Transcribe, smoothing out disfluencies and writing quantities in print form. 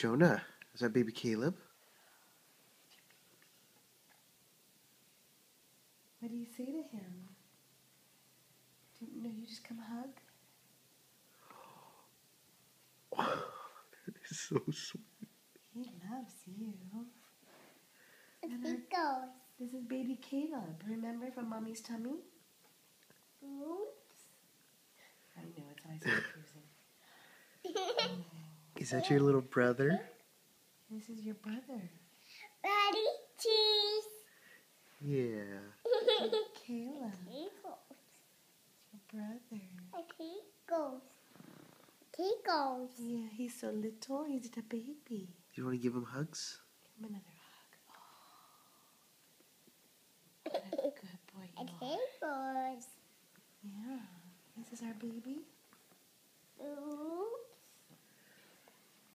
Jonah, is that baby Caleb? What do you say to him? No, you just come hug? That is so sweet. He loves you. It goes. This is baby Caleb. Remember from Mommy's tummy? Oops. I know, it's always confusing. Is that your little brother? This is your brother. Daddy, cheese. Yeah. Caleb, He goes. your brother. He goes. He goes. Yeah, he's so little. He's a baby. Do you want to give him hugs? Give him another hug. Oh, what a good boy you And are. he goes. Yeah. This is our baby. Ooh.